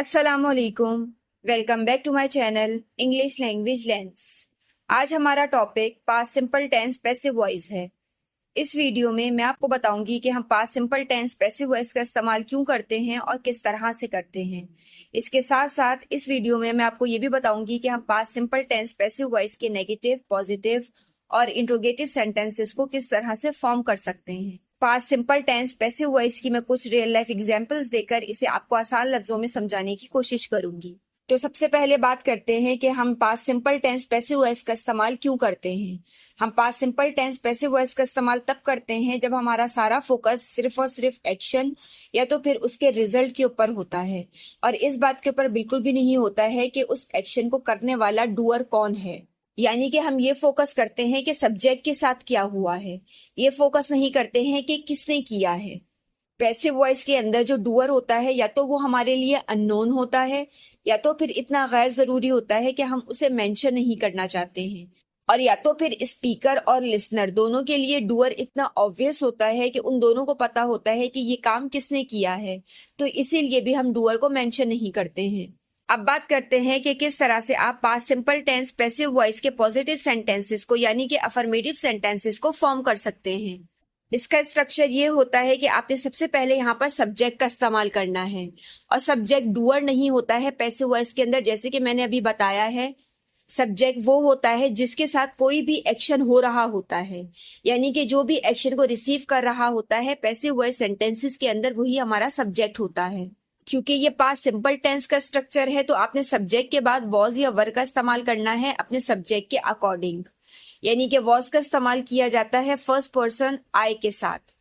अस्सलामुअलैकुम। Welcome back to my channel English language lens. आज हमारा topic past simple tense passive voice है। इस वीडियो में मैं आपको बताऊंगी कि हम past simple tense passive voice का इस्तेमाल क्यों करते हैं और किस तरह से करते हैं। इसके साथ साथ इस वीडियो में मैं आपको ये भी बताऊंगी कि हम past simple tense passive voice के नेगेटिव, पॉजिटिव और इंट्रोगेटिव सेंटेंसेस को किस तरह से फॉर्म कर सकते हैं। Past simple tense passive voice की मैं कुछ रियल लाइफ एग्जांपल्स देकर इसे आपको आसान लफ्जों में समझाने की कोशिश करूंगी। तो सबसे पहले बात करते हैं कि हम past simple tense passive voice का इस्तेमाल क्यों करते हैं। हम past simple tense passive voice का इस्तेमाल तब करते हैं जब हमारा सारा फोकस सिर्फ और सिर्फ एक्शन या तो फिर उसके रिजल्ट के ऊपर होता है और इस बात के ऊपर बिल्कुल भी नहीं होता है कि उस एक्शन को करने वाला डूअर कौन है। यानी कि हम ये फोकस करते हैं कि सब्जेक्ट के साथ क्या हुआ है, ये फोकस नहीं करते हैं कि किसने किया है। पैसिव वॉइस के अंदर जो डूअर होता है या तो वो हमारे लिए अननोन होता है या तो फिर इतना गैर जरूरी होता है कि हम उसे मेंशन नहीं करना चाहते हैं, और या तो फिर स्पीकर और लिसनर दोनों के लिए डूअर इतना ऑब्वियस होता है कि उन दोनों को पता होता है कि ये काम किसने किया है, तो इसीलिए भी हम डूअर को मेंशन नहीं करते हैं। अब बात करते हैं कि किस तरह से आप past simple tense passive voice के पॉजिटिव सेंटेंसेस को यानी कि अफर्मेटिव सेंटेंसेस को फॉर्म कर सकते हैं। इसका स्ट्रक्चर ये होता है कि आपने सबसे पहले यहाँ पर सब्जेक्ट का इस्तेमाल करना है और सब्जेक्ट डूअर नहीं होता है पैसिव वॉइस के अंदर। जैसे कि मैंने अभी बताया है, सब्जेक्ट वो होता है जिसके साथ कोई भी एक्शन हो रहा होता है, यानी कि जो भी एक्शन को रिसीव कर रहा होता है पैसिव वॉइस सेंटेंसेस के अंदर वही हमारा सब्जेक्ट होता है। क्योंकि ये पास्ट सिंपल टेंस का स्ट्रक्चर है तो आपने सब्जेक्ट के बाद वॉज या वर का इस्तेमाल करना है अपने सब्जेक्ट के अकॉर्डिंग। यानी कि वॉज का इस्तेमाल किया जाता है फर्स्ट पर्सन आई के साथ।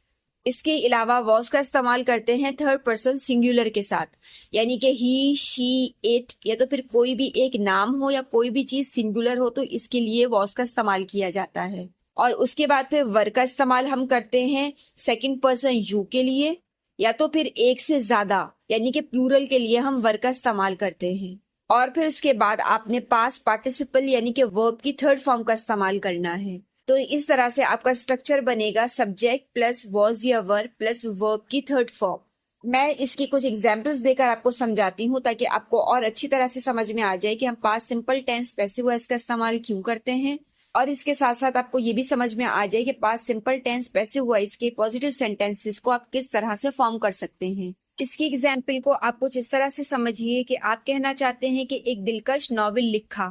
इसके अलावा वॉज का इस्तेमाल करते हैं थर्ड पर्सन सिंगुलर के साथ, यानी कि ही, शी, इट या तो फिर कोई भी एक नाम हो या कोई भी चीज सिंगुलर हो तो इसके लिए वॉज का इस्तेमाल किया जाता है। और उसके बाद फिर वर का इस्तेमाल हम करते हैं सेकंड पर्सन यू के लिए या तो फिर एक से ज्यादा यानी कि प्लूरल के लिए हम वर का इस्तेमाल करते हैं। और फिर उसके बाद आपने पास्ट पार्टिसिपल यानी कि वर्ब की थर्ड फॉर्म का इस्तेमाल करना है। तो इस तरह से आपका स्ट्रक्चर बनेगा सब्जेक्ट प्लस वॉज या वर प्लस वर्ब की थर्ड फॉर्म। मैं इसकी कुछ एग्जांपल्स देकर आपको समझाती हूँ ताकि आपको और अच्छी तरह से समझ में आ जाए कि हम past simple tense passive voice का इस्तेमाल क्यों करते हैं, और इसके साथ साथ आपको ये भी समझ में आ जाए कि past simple tense passive voice के पॉजिटिव सेंटेंसेस को आप किस तरह से फॉर्म कर सकते हैं। इसकी एग्जाम्पल को आप कुछ इस तरह से समझिए कि आप कहना चाहते हैं कि एक दिलकश नॉवेल लिखा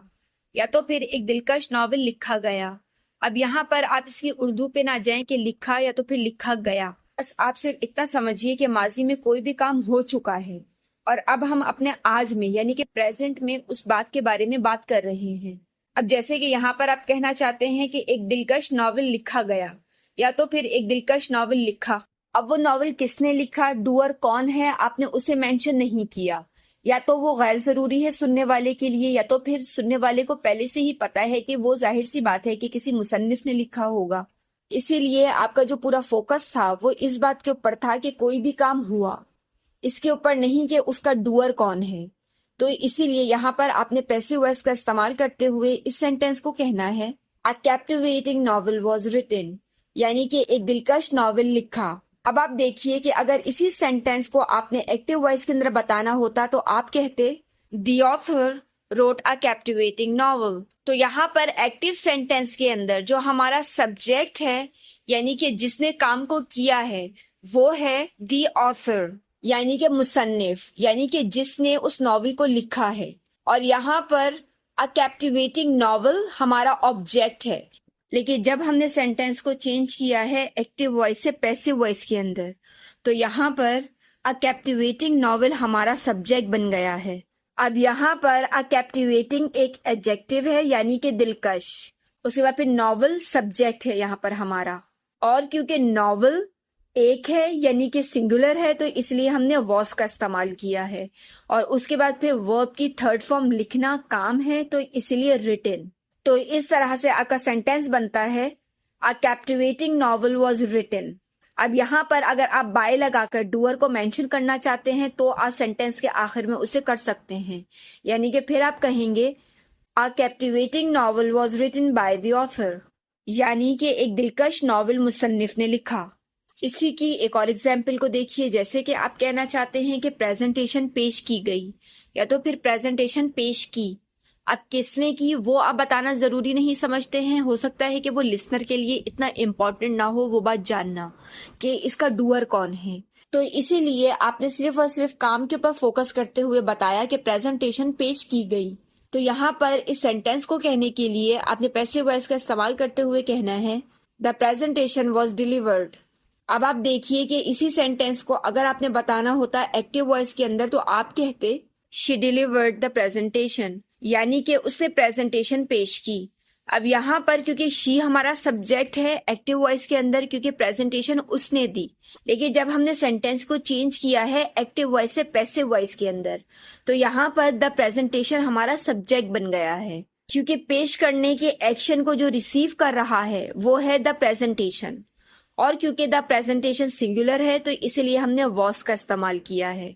या तो फिर एक दिलकश नॉवेल लिखा गया। अब यहाँ पर आप इसकी उर्दू पे ना जाएं कि लिखा या तो फिर लिखा गया, बस आप सिर्फ इतना समझिए कि माजी में कोई भी काम हो चुका है और अब हम अपने आज में यानी कि प्रेजेंट में उस बात के बारे में बात कर रहे हैं। अब जैसे कि यहाँ पर आप कहना चाहते हैं कि एक दिलकश नॉवेल लिखा गया या तो फिर एक दिलकश नॉवेल लिखा। अब वो नॉवेल किसने लिखा, डूअर कौन है, आपने उसे मेंशन नहीं किया। या तो वो गैर जरूरी है सुनने वाले के लिए या तो फिर सुनने वाले को पहले से ही पता है कि वो जाहिर सी बात है कि किसी मुसन्निफ ने लिखा होगा। इसीलिए आपका जो पूरा फोकस था वो इस बात के ऊपर था कि कोई भी काम हुआ, इसके ऊपर नहीं कि उसका डूअर कौन है। तो इसीलिए यहाँ पर आपने पैसिव वॉइस का इस्तेमाल करते हुए इस सेंटेंस को कहना है अ कैप्टिवेटिंग नॉवेल वॉज रिटन, यानी कि एक दिलकश नॉवेल लिखा। अब आप देखिए कि अगर इसी सेंटेंस को आपने एक्टिव वॉइस के अंदर बताना होता तो आप कहते the author wrote a captivating novel. तो यहाँ पर एक्टिव सेंटेंस के अंदर जो हमारा सब्जेक्ट है यानी कि जिसने काम को किया है वो है द ऑथर यानी कि मुसन्निफ, यानी कि जिसने उस नॉवेल को लिखा है। और यहाँ पर अ कैप्टिवेटिंग नॉवेल हमारा ऑब्जेक्ट है। लेकिन जब हमने सेंटेंस को चेंज किया है एक्टिव वॉइस से पैसिव वॉइस के अंदर तो यहाँ पर अ कैप्टिवेटिंग नॉवेल हमारा सब्जेक्ट बन गया है। अब यहाँ पर अ कैप्टिवेटिंग एक एडजेक्टिव है यानी कि दिलकश, उसके बाद फिर नॉवेल सब्जेक्ट है यहाँ पर हमारा। और क्योंकि नॉवेल एक है यानी कि सिंगुलर है तो इसलिए हमने वॉज का इस्तेमाल किया है। और उसके बाद फिर वर्ब की थर्ड फॉर्म लिखना काम है तो इसलिए रिटन। तो इस तरह से आपका सेंटेंस बनता है अ कैप्टिवेटिंग नॉवेल वॉज रिटन। अब यहाँ पर अगर आप बाय लगाकर डूअर को मेंशन करना चाहते हैं तो आप सेंटेंस के आखिर में उसे कर सकते हैं, यानी कि फिर आप कहेंगे a captivating novel was written by the author, यानी कि एक दिलकश नॉवेल मुसन्निफ ने लिखा। इसी की एक और एग्जाम्पल को देखिए, जैसे कि आप कहना चाहते हैं कि प्रेजेंटेशन पेश की गई या तो फिर प्रेजेंटेशन पेश की। अब किसने की वो आप बताना जरूरी नहीं समझते हैं, हो सकता है कि वो लिसनर के लिए इतना इम्पोर्टेंट ना हो वो बात जानना कि इसका डूअर कौन है। तो इसीलिए आपने सिर्फ और सिर्फ काम के ऊपर फोकस करते हुए बताया कि प्रेजेंटेशन पेश की गई। तो यहाँ पर इस सेंटेंस को कहने के लिए आपने पैसिव वॉइस का इस्तेमाल करते हुए कहना है द प्रेजेंटेशन वॉज डिलीवर्ड। अब आप देखिए कि इसी सेंटेंस को अगर आपने बताना होता एक्टिव वॉइस के अंदर तो आप कहते शी डिलीवर्ड द प्रेजेंटेशन, यानी कि उसने प्रेजेंटेशन पेश की। अब यहाँ पर क्योंकि शी हमारा सब्जेक्ट है एक्टिव वॉइस के अंदर, क्योंकि प्रेजेंटेशन उसने दी, लेकिन जब हमने सेंटेंस को चेंज किया है एक्टिव वॉइस से पैसिव वॉइस के अंदर, तो यहाँ पर द प्रेजेंटेशन हमारा सब्जेक्ट बन गया है, क्योंकि पेश करने के एक्शन को जो रिसीव कर रहा है वो है द प्रेजेंटेशन। और क्योंकि द प्रेजेंटेशन सिंगुलर है तो इसलिए हमने वॉस का इस्तेमाल किया है।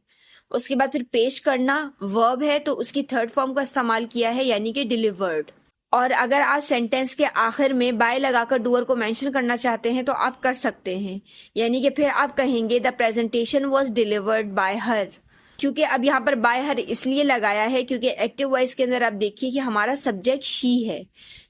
उसके बाद फिर पेश करना वर्ब है तो उसकी थर्ड फॉर्म का इस्तेमाल किया है, यानी कि डिलीवर्ड। और अगर आप सेंटेंस के आखिर में बाय लगाकर डूअर को मेंशन करना चाहते हैं तो आप कर सकते हैं, यानी कि फिर आप कहेंगे the presentation was delivered by हर। क्योंकि अब यहाँ पर बाय हर इसलिए लगाया है क्योंकि एक्टिव वॉइस के अंदर आप देखिए कि हमारा सब्जेक्ट शी है,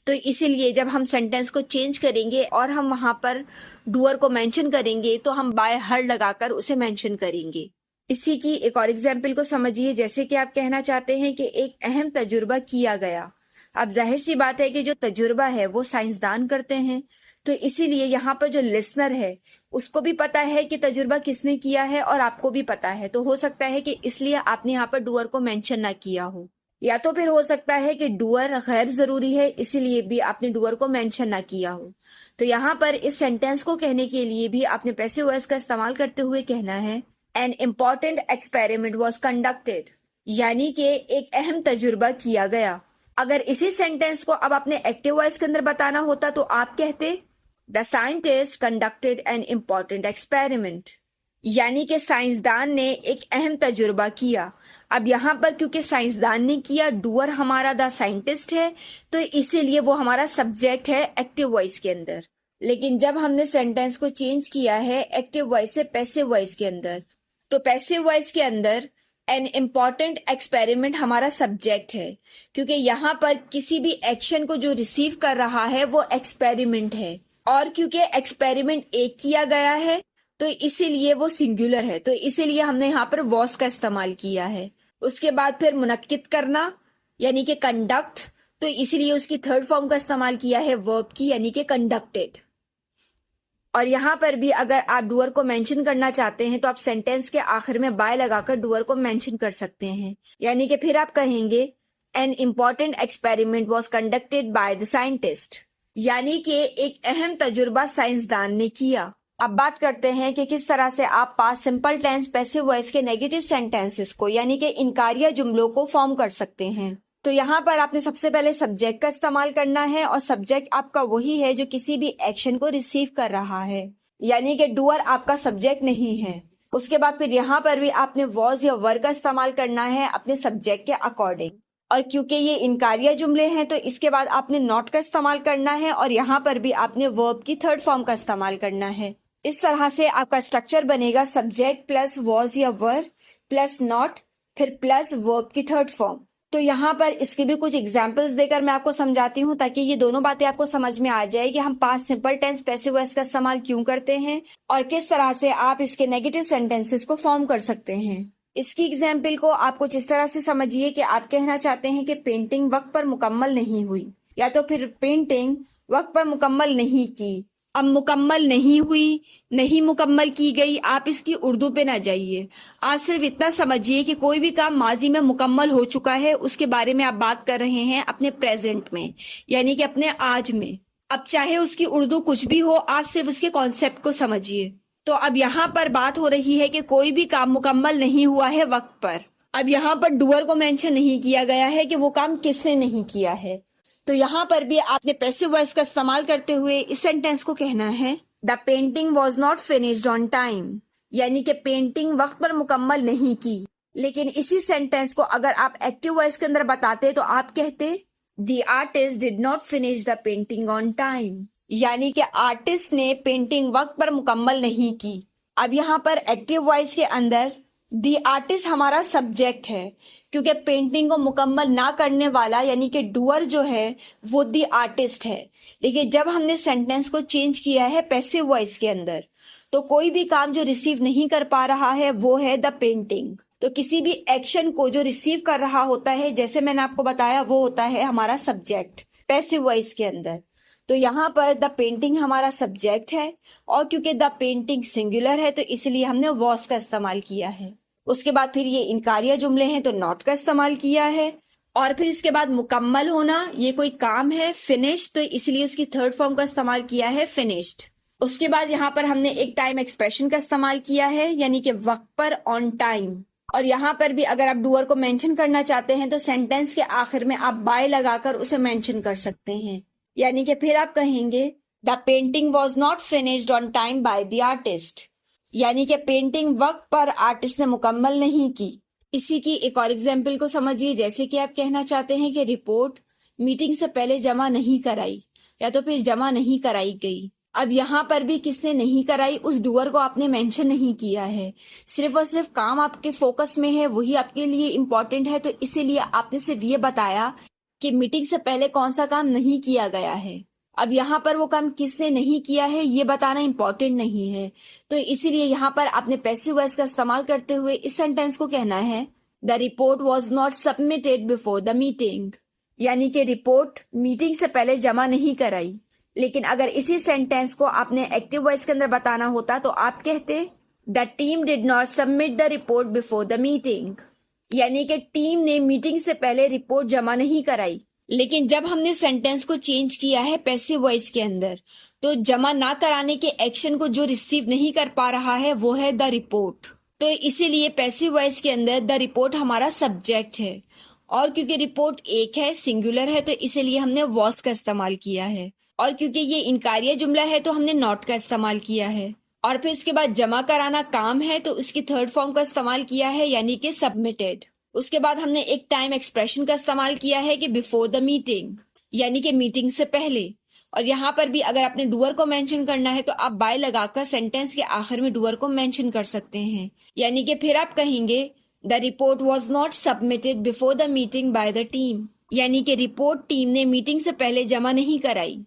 तो इसीलिए जब हम सेंटेंस को चेंज करेंगे और हम वहां पर डूअर को मेंशन करेंगे तो हम बाय हर लगाकर उसे मेंशन करेंगे। इसी की एक और एग्जाम्पल को समझिए, जैसे कि आप कहना चाहते हैं कि एक अहम तजुर्बा किया गया। अब जाहिर सी बात है कि जो तजुर्बा है वो साइंसदान करते हैं, तो इसीलिए यहाँ पर जो लिसनर है उसको भी पता है कि तजुर्बा किसने किया है और आपको भी पता है, तो हो सकता है कि इसलिए आपने यहाँ पर डूअर को मेंशन ना किया हो, या तो फिर हो सकता है कि डूअर गैर जरूरी है इसीलिए भी आपने डूअर को मेंशन ना किया हो। तो यहाँ पर इस सेंटेंस को कहने के लिए भी आपने पैसिव वॉइस का इस्तेमाल करते हुए कहना है an important experiment was conducted, यानी कि एक अहम तजुर्बा किया गया। अगर इसी सेंटेंस को अब आपने एक्टिव वॉइस के अंदर बताना होता तो आप कहते the scientist conducted an important experiment, यानी कि साइंसदान ने एक अहम तजुर्बा किया। अब यहाँ पर क्योंकि साइंसदान ने किया, डूअर हमारा द साइंटिस्ट है, तो इसीलिए वो हमारा सब्जेक्ट है एक्टिव वॉइस के अंदर। लेकिन जब हमने सेंटेंस को चेंज किया है एक्टिव वॉइस से पैसिव वॉइस के अंदर, तो पैसिव वॉइस के अंदर एन इम्पॉर्टेंट एक्सपेरिमेंट हमारा सब्जेक्ट है, क्योंकि यहाँ पर किसी भी एक्शन को जो रिसीव कर रहा है वो एक्सपेरिमेंट है, और क्योंकि एक्सपेरिमेंट एक किया गया है तो इसीलिए वो सिंगुलर है, तो इसीलिए हमने यहाँ पर वॉस का इस्तेमाल किया है। उसके बाद फिर मुनक्किद करना यानी कि कंडक्ट, तो इसीलिए उसकी थर्ड फॉर्म का इस्तेमाल किया है वर्ब की, यानी कि कंडक्टेड। और यहाँ पर भी अगर आप डूअर को मेंशन करना चाहते हैं तो आप सेंटेंस के आखिर में बाय लगाकर डूअर को मेंशन कर सकते हैं, यानी कि फिर आप कहेंगे an important experiment was conducted by the scientist, यानी कि एक अहम तजुर्बा साइंसदान ने किया। अब बात करते हैं कि किस तरह से आप past simple tense passive voice के नेगेटिव सेंटेंसेस को यानी कि इनकारिया जुमलों को फॉर्म कर सकते हैं। तो यहाँ पर आपने सबसे पहले सब्जेक्ट का इस्तेमाल करना है, और सब्जेक्ट आपका वही है जो किसी भी एक्शन को रिसीव कर रहा है, यानी कि डूअर आपका सब्जेक्ट नहीं है। उसके बाद फिर यहाँ पर भी आपने वॉज या वर का इस्तेमाल करना है अपने सब्जेक्ट के अकॉर्डिंग, और क्योंकि ये इनकारिया जुमले हैं तो इसके बाद आपने नॉट का इस्तेमाल करना है, और यहाँ पर भी आपने वर्ब की थर्ड फॉर्म का इस्तेमाल करना है। इस तरह से आपका स्ट्रक्चर बनेगा सब्जेक्ट प्लस वॉज या वर प्लस नॉट फिर प्लस वर्ब की थर्ड फॉर्म। तो यहाँ पर इसके भी कुछ एग्जाम्पल्स देकर मैं आपको समझाती हूँ ताकि ये दोनों बातें आपको समझ में आ जाए कि हम past simple tense passive voice का इस्तेमाल क्यों करते हैं और किस तरह से आप इसके नेगेटिव सेंटेंसेस को फॉर्म कर सकते हैं। इसकी एग्जाम्पल को आप कुछ इस तरह से समझिए कि आप कहना चाहते हैं कि पेंटिंग वक्त पर मुकम्मल नहीं हुई, या तो फिर पेंटिंग वक्त पर मुकम्मल नहीं की। अब मुकम्मल नहीं हुई, नहीं मुकम्मल की गई, आप इसकी उर्दू पे ना जाइए, आप सिर्फ इतना समझिए कि कोई भी काम माजी में मुकम्मल हो चुका है उसके बारे में आप बात कर रहे हैं अपने प्रेजेंट में, यानी कि अपने आज में। अब चाहे उसकी उर्दू कुछ भी हो, आप सिर्फ उसके कॉन्सेप्ट को समझिए। तो अब यहाँ पर बात हो रही है कि कोई भी काम मुकम्मल नहीं हुआ है वक्त पर। अब यहाँ पर डूअर को मेंशन नहीं किया गया है कि वो काम किसने नहीं किया है, तो यहाँ पर भी आपने पैसिव वॉइस का इस्तेमाल करते हुए इस सेंटेंस को कहना है the painting was not finished on time, यानी कि पेंटिंग वक्त पर मुकम्मल नहीं की। लेकिन इसी सेंटेंस को अगर आप एक्टिव वॉइस के अंदर बताते तो आप कहते the artist did not finish the painting on time, यानी कि आर्टिस्ट ने पेंटिंग वक्त पर मुकम्मल नहीं की। अब यहाँ पर एक्टिव वॉइस के अंदर दी आर्टिस्ट हमारा सब्जेक्ट है, क्योंकि पेंटिंग को मुकम्मल ना करने वाला यानी कि डूअर जो है वो दी आर्टिस्ट है। लेकिन जब हमने सेंटेंस को चेंज किया है पैसिव वॉइस के अंदर, तो कोई भी काम जो रिसीव नहीं कर पा रहा है वो है द पेंटिंग। तो किसी भी एक्शन को जो रिसीव कर रहा होता है, जैसे मैंने आपको बताया, वो होता है हमारा सब्जेक्ट पैसिव वॉइस के अंदर। तो यहाँ पर द पेंटिंग हमारा सब्जेक्ट है, और क्योंकि द पेंटिंग सिंगुलर है तो इसलिए हमने वॉज का इस्तेमाल किया है। उसके बाद फिर ये इनकारिया जुमले हैं तो नॉट का इस्तेमाल किया है। और फिर इसके बाद मुकम्मल होना, ये कोई काम है फिनिश, तो इसलिए उसकी थर्ड फॉर्म का इस्तेमाल किया है फिनिश्ड। उसके बाद यहाँ पर हमने एक टाइम एक्सप्रेशन का इस्तेमाल किया है, यानी कि वक्त पर, ऑन टाइम। और यहाँ पर भी अगर आप डूअर को मेंशन करना चाहते हैं तो सेंटेंस के आखिर में आप बाय लगाकर उसे मेंशन कर सकते हैं। यानी कि फिर आप कहेंगे the painting was not finished on time by the artist, यानी कि पेंटिंग वक्त पर आर्टिस्ट ने मुकम्मल नहीं की। इसी की एक और एग्जाम्पल को समझिए, जैसे कि आप कहना चाहते हैं कि रिपोर्ट मीटिंग से पहले जमा नहीं कराई, या तो फिर जमा नहीं कराई गई। अब यहाँ पर भी किसने नहीं कराई, उस डूअर को आपने मेंशन नहीं किया है। सिर्फ और सिर्फ काम आपके फोकस में है, वही आपके लिए इम्पोर्टेंट है, तो इसीलिए आपने सिर्फ ये बताया कि मीटिंग से पहले कौन सा काम नहीं किया गया है। अब यहाँ पर वो काम किसने नहीं किया है ये बताना इम्पोर्टेंट नहीं है, तो इसीलिए यहाँ पर आपने पैसिव वॉइस का इस्तेमाल करते हुए इस सेंटेंस को कहना है the report was not submitted before the meeting, यानी कि रिपोर्ट मीटिंग से पहले जमा नहीं कराई। लेकिन अगर इसी सेंटेंस को आपने एक्टिव वॉइस के अंदर बताना होता तो आप कहते the team did not submit the report before the meeting, यानी कि टीम ने मीटिंग से पहले रिपोर्ट जमा नहीं कराई। लेकिन जब हमने सेंटेंस को चेंज किया है पैसिव वॉइस के अंदर, तो जमा ना कराने के एक्शन को जो रिसीव नहीं कर पा रहा है वो है द रिपोर्ट। तो इसीलिए पैसिव वॉइस के अंदर द रिपोर्ट हमारा सब्जेक्ट है, और क्योंकि रिपोर्ट एक है, सिंगुलर है, तो इसीलिए हमने वॉज का इस्तेमाल किया है। और क्योंकि ये इनकारिया जुमला है तो हमने नॉट का इस्तेमाल किया है। और फिर उसके बाद जमा कराना काम है तो उसकी थर्ड फॉर्म का इस्तेमाल किया है, यानी कि सबमिटेड। उसके बाद हमने एक टाइम एक्सप्रेशन का इस्तेमाल किया है कि बिफोर द मीटिंग, यानी कि मीटिंग से पहले। और यहाँ पर भी अगर आपने डूअर को मेंशन करना है तो आप बाय लगाकर सेंटेंस के आखिर में डूअर को मेंशन कर सकते हैं। यानी कि फिर आप कहेंगे the report was not submitted before the meeting by the team, यानी कि रिपोर्ट टीम ने मीटिंग से पहले जमा नहीं कराई।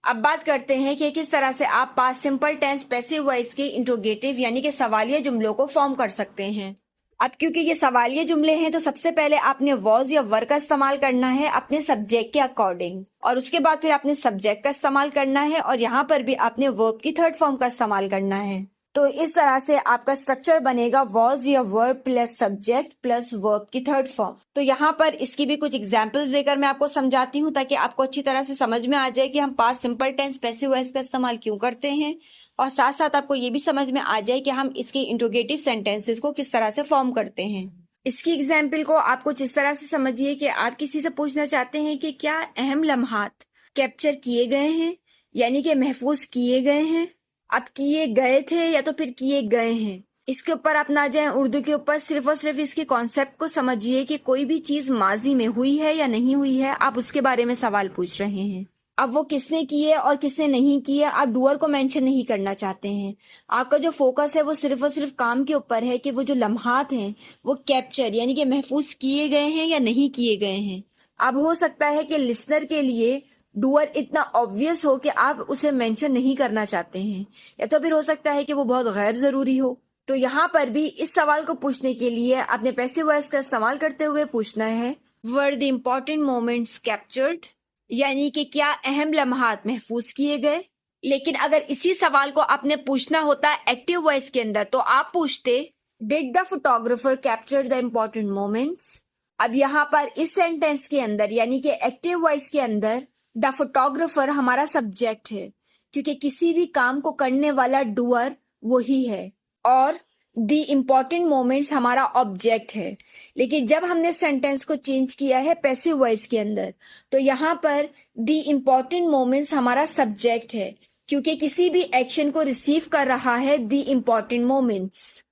अब बात करते हैं कि किस तरह से आप past simple tense passive voice के इंट्रोगेटिव यानी कि सवालिया जुमलों को फॉर्म कर सकते हैं। अब क्योंकि ये सवालिया जुमले हैं तो सबसे पहले आपने वॉज या वर का इस्तेमाल करना है अपने सब्जेक्ट के अकॉर्डिंग, और उसके बाद फिर आपने सब्जेक्ट का इस्तेमाल करना है, और यहाँ पर भी आपने वर्ब की थर्ड फॉर्म का इस्तेमाल करना है। तो इस तरह से आपका स्ट्रक्चर बनेगा वॉज या verb plus subject plus verb की थर्ड फॉर्म। तो यहाँ पर इसकी भी कुछ एग्जांपल्स देकर मैं आपको समझाती हूँ, ताकि आपको अच्छी तरह से समझ में आ जाए कि हम past simple tense passive voice का इस्तेमाल क्यों करते हैं, और साथ साथ आपको ये भी समझ में आ जाए कि हम इसके इंट्रोगेटिव सेंटेंसेस को किस तरह से फॉर्म करते हैं। इसकी एग्जाम्पल को आप कुछ इस तरह से समझिए कि आप किसी से पूछना चाहते हैं कि क्या अहम लम्हात कैप्चर किए गए हैं, यानी कि महफूज किए गए हैं। आप किए गए थे या तो फिर किए गए हैं, इसके ऊपर आप ना जाएं उर्दू के ऊपर, सिर्फ और सिर्फ इसके कॉन्सेप्ट को समझिए कि कोई भी चीज माजी में हुई है या नहीं हुई है, आप उसके बारे में सवाल पूछ रहे हैं। अब वो किसने किए और किसने नहीं किए, आप डूअर को मेंशन नहीं करना चाहते हैं। आपका जो फोकस है वो सिर्फ और सिर्फ काम के ऊपर है कि वो जो लम्हात हैं वो कैप्चर यानी कि महफूज किए गए हैं या नहीं किए गए हैं। अब हो सकता है कि लिसनर के लिए डूअर इतना ऑब्वियस हो कि आप उसे मेंशन नहीं करना चाहते हैं, या तो फिर हो सकता है कि वो बहुत गैर जरूरी हो। तो यहाँ पर भी इस सवाल को पूछने के लिए आपने पैसिव वॉइस का इस्तेमाल करते हुए पूछना है were the important moments captured, यानी कि क्या अहम लम्हात महफूज किए गए। लेकिन अगर इसी सवाल को आपने पूछना होता एक्टिव वॉइस के अंदर तो आप पूछते did the photographer capture the important moments. अब यहाँ पर इस सेंटेंस के अंदर यानी कि एक्टिव वॉइस के अंदर द फोटोग्राफर हमारा सब्जेक्ट है, क्योंकि किसी भी काम को करने वाला डूअर वही है, और द इम्पोर्टेंट मोमेंट्स हमारा ऑब्जेक्ट है। लेकिन जब हमने सेंटेंस को चेंज किया है पैसिव वॉइस के अंदर, तो यहाँ पर द इम्पोर्टेंट मोमेंट्स हमारा सब्जेक्ट है, क्योंकि किसी भी एक्शन को रिसीव कर रहा है द इम्पोर्टेंट मोमेंट्स।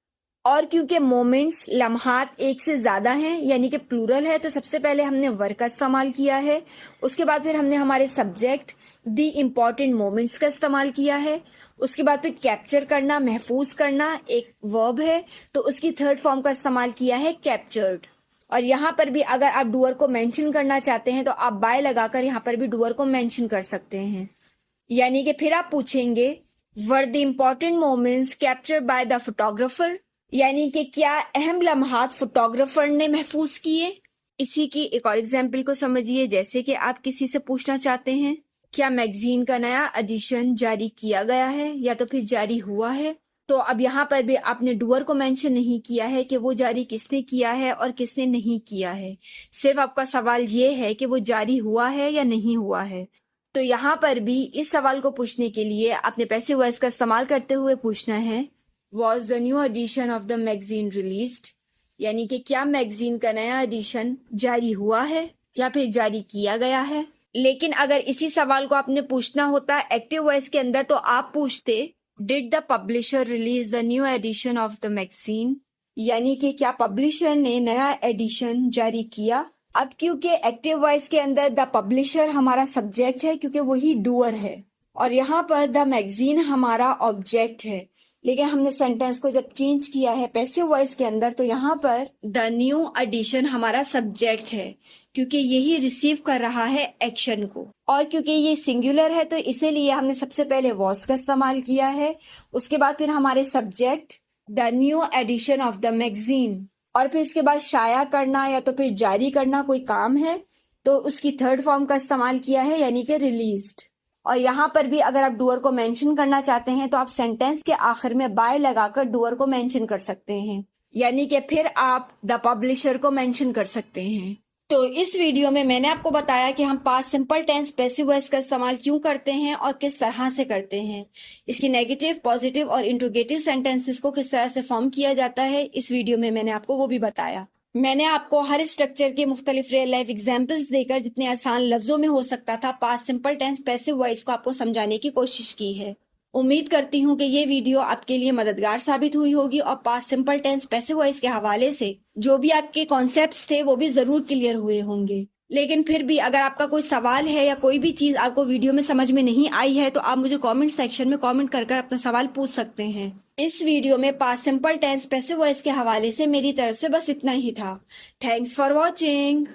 और क्योंकि मोमेंट्स लम्हात एक से ज्यादा हैं यानी कि प्लूरल है, तो सबसे पहले हमने वर का इस्तेमाल किया है। उसके बाद फिर हमने हमारे सब्जेक्ट द इम्पॉर्टेंट मोमेंट्स का इस्तेमाल किया है। उसके बाद फिर कैप्चर करना, महफूज करना एक वर्ब है, तो उसकी थर्ड फॉर्म का इस्तेमाल किया है कैप्चर्ड। और यहाँ पर भी अगर आप डूअर को मेंशन करना चाहते हैं तो आप बाय लगाकर यहाँ पर भी डूअर को मेंशन कर सकते हैं। यानी कि फिर आप पूछेंगे were the important moments captured by the photographer, यानी कि क्या अहम लम्हात फोटोग्राफर ने महफूज किए। इसी की एक और एग्जाम्पल को समझिए, जैसे कि आप किसी से पूछना चाहते हैं क्या मैगजीन का नया एडिशन जारी किया गया है या तो फिर जारी हुआ है। तो अब यहाँ पर भी आपने डूअर को मेंशन नहीं किया है कि वो जारी किसने किया है और किसने नहीं किया है, सिर्फ आपका सवाल ये है कि वो जारी हुआ है या नहीं हुआ है। तो यहाँ पर भी इस सवाल को पूछने के लिए आपने पैसिव वॉइस का इस्तेमाल करते हुए पूछना है was the new edition of the magazine released, यानी कि क्या मैगजीन का नया एडिशन जारी हुआ है या फिर जारी किया गया है। लेकिन अगर इसी सवाल को आपने पूछना होता एक्टिव वॉइस के अंदर तो आप पूछते did the publisher release the new edition of the magazine, यानी कि क्या पब्लिशर ने नया एडिशन जारी किया। अब क्योंकि एक्टिव वॉइस के अंदर द पब्लिशर हमारा सब्जेक्ट है क्योंकि वही डूअर है और यहाँ पर द मैगजीन हमारा ऑब्जेक्ट है, लेकिन हमने सेंटेंस को जब चेंज किया है पैसिव वॉइस के अंदर तो यहाँ पर द न्यू एडिशन हमारा सब्जेक्ट है क्योंकि यही रिसीव कर रहा है एक्शन को, और क्योंकि ये सिंगुलर है तो इसीलिए हमने सबसे पहले वॉज का इस्तेमाल किया है। उसके बाद फिर हमारे subject the new edition of the magazine, और फिर इसके बाद शाया करना या तो फिर जारी करना कोई काम है तो उसकी थर्ड फॉर्म का इस्तेमाल किया है यानी कि रिलीज्ड। और यहाँ पर भी अगर आप डूअर को मेंशन करना चाहते हैं तो आप सेंटेंस के आखिर में बाय लगाकर डूअर को मेंशन कर सकते हैं, यानी कि फिर आप द पब्लिशर को मेंशन कर सकते हैं। तो इस वीडियो में मैंने आपको बताया कि हम past simple tense passive voice का इस्तेमाल क्यों करते हैं और किस तरह से करते हैं, इसकी नेगेटिव, पॉजिटिव और इंट्रोगेटिव सेंटेंसेस को किस तरह से फॉर्म किया जाता है, इस वीडियो में मैंने आपको वो भी बताया। मैंने आपको हर स्ट्रक्चर के मुख्तलिफ रियल लाइफ एग्जाम्पल्स देकर जितने आसान लफ्जों में हो सकता था past simple tense passive voice को आपको समझाने की कोशिश की है। उम्मीद करती हूँ कि ये वीडियो आपके लिए मददगार साबित हुई होगी और past simple tense passive voice के हवाले से जो भी आपके कॉन्सेप्ट्स थे वो भी जरूर क्लियर हुए होंगे। लेकिन फिर भी अगर आपका कोई सवाल है या कोई भी चीज आपको वीडियो में समझ में नहीं आई है तो आप मुझे कमेंट सेक्शन में कमेंट कर अपना सवाल पूछ सकते हैं। इस वीडियो में past simple tense passive voice के हवाले से मेरी तरफ से बस इतना ही था। Thanks for watching.